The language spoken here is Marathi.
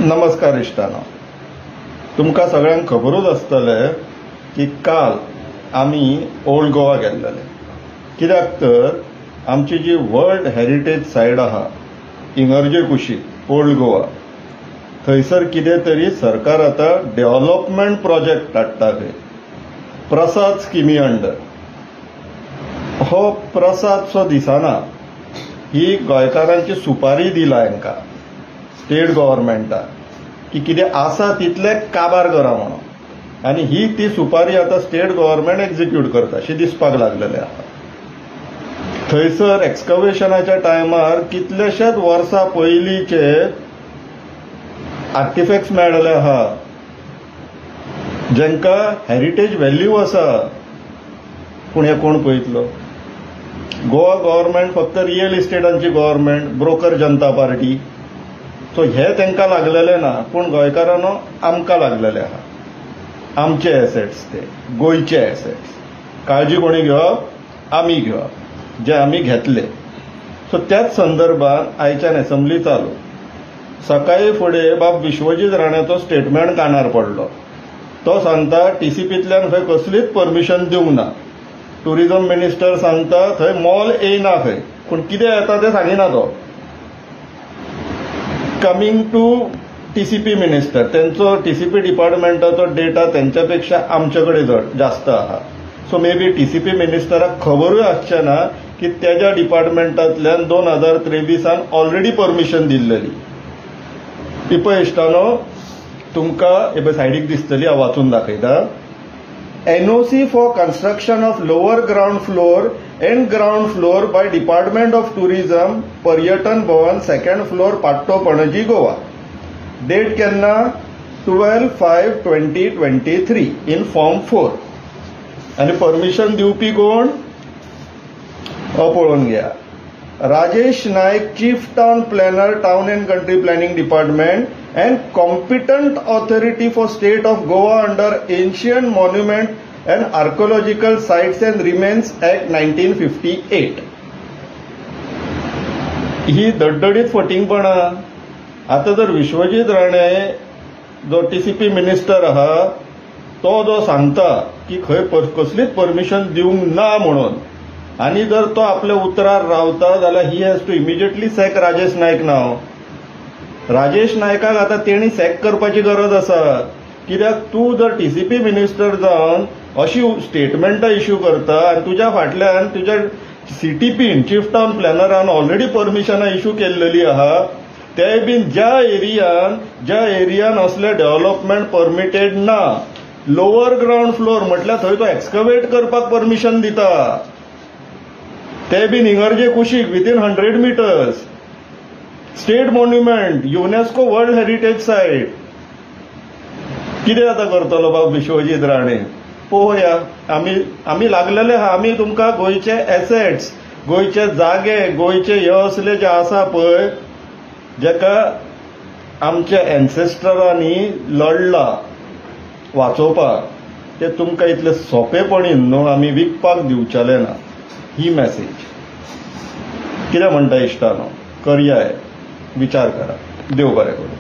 नमस्कार इश्टानो, तुमकां सगळ्यांक खबरूच आसतले की काल आमी ओल्ड गोवा गेल्ले. कित्याक तर आमची जी वर्ल्ड हेरिटेज सायट आहा इंगर्जे कुशीक ओल्ड गोवा, थंयसर कितें तरी सरकार आतां डेव्हलपमेंट प्रोजेक्ट हाडटा. थंय प्रसाद स्किमी अंडर हो प्रसाद सो दिसना, ही गोंयकारांची सुपारी दिला हांकां स्टेट गव्हर्मेंटान की कितें आसा तितले काबार करा म्हणून, आनी ही ती सुपारी आतां स्टेट गव्हर्मेंट एक्झिक्यूट करता अशें दिसपाक लागलेले आहा. थंयसर एक्सकवेशनाच्या टायमार कितलेशेच वर्सां पयलींचे आर्टिफॅक्ट्स मेळ्ळेले आहा जांकां हेरिटेज व्हॅल्यू आसा. पूण हे कोण पळयतलो? गोवा गव्हर्मेंट फक्त रियल इस्टेटांची गव्हर्मेंट, ब्रोकर जनता पार्टी. सो हे तांकां लागलेले ना, पूण गोंयकारांनो आमकां लागलेले आहा. आमचे एसेट्स, ते गोंयचे एसेट्स काळजी कोणी घेवप? आमी घेवप, जे आमी घेतले. सो त्याच संदर्भात आयच्यान असेंब्ली चालू. सकाळी फुडें बाब विश्वजीत राणेचो स्टेटमेंट कानार पडलो. तो सांगता टीसीपींतल्यान खंय कसलीच परमिशन दिवंक ना. टुरिझम मिनिस्टर सांगता थंय मॉल येयना खंय, पूण कितें येता तें सांगिना तो. कमिंग टू टीसीपी मिनिस्टर, त्यांचो टीसीपी डिपार्टमेंटाचो डेटा त्यांच्या पेक्षा आमचे कडेन जास्त आहा. सो मे बी टीसीपी मिनिस्टराक खबरूय आसचें ना की त्याच्या डिपार्टमेंटांतल्यान 2023 ऑलरेडी परमिशन दिल्लेली. पळय इश्टानो, तुमकां हे पळय सायडीक दिसतली, हांव वाचून दाखयता. NOC for construction of lower ground floor and ground floor by Department of Tourism, Paryatan Bhavan, second floor, Patto, Panaji, Goa. Date केन्ना? 12/5/2023 in Form 4. आणि परमिशन दिवपी कोण? पळोवन घ्या. Rajesh Nayak, chief town planner, town and country planning department and competent authority for state of Goa under Ancient Monument and Archaeological Sites and Remains Act 1958. ही दडदडीत फटिंगपणा. आता जर विश्वजीत राणे जो टीसीपी मिनिस्टर आहा तो जो सांगता की खंय कसलीच परमिशन दिवंक ना म्हणून, आणि जर तो आपल्या उतरार रावता जाल्यार he has to immediately sack Rajesh Nayak नाव. राजेश नायकाक आता तेणी सॅक करपाची गरज आसा. कित्याक तूं जर टीसीपी मिनिस्टर जावन अशी स्टेटमेंटां इश्यू करता आनी तुज्या फाटल्यान तुज्या सीटीपीन, चीफ टाउन प्लॅनरान ऑलरेडी परमिशनां इश्यू केल्लेली आहा, तेय बीन ज्या एरियान असले डेव्हलपमेंट परमिटेड ना. लोअर ग्राउंड फ्लोर म्हटल्यार थंय तो एक्सकवेट करपाक परमिशन दिता, ते बीन इंगर्जे कुशीक within 100 metres. State monument, UNESCO world heritage site. कितें आतां करतलो बाब विश्वजीत राणे? पळोवया, आमी लागलेले आहा. आमी तुमकां गोंयचे एसेट्स, गोंयचे जागे, गोंयचे हे असले जे आसा पळय, जेका आमच्या एन्सेस्टरांनी लढला वाचोवपाक, ते तुमकां इतले सोंपेपणीन न्हू आमी विकपाक दिवचले ना. ही मॅसेज. कितें म्हणटा इश्टानो? करया, विचार करा. देव बरें करूं.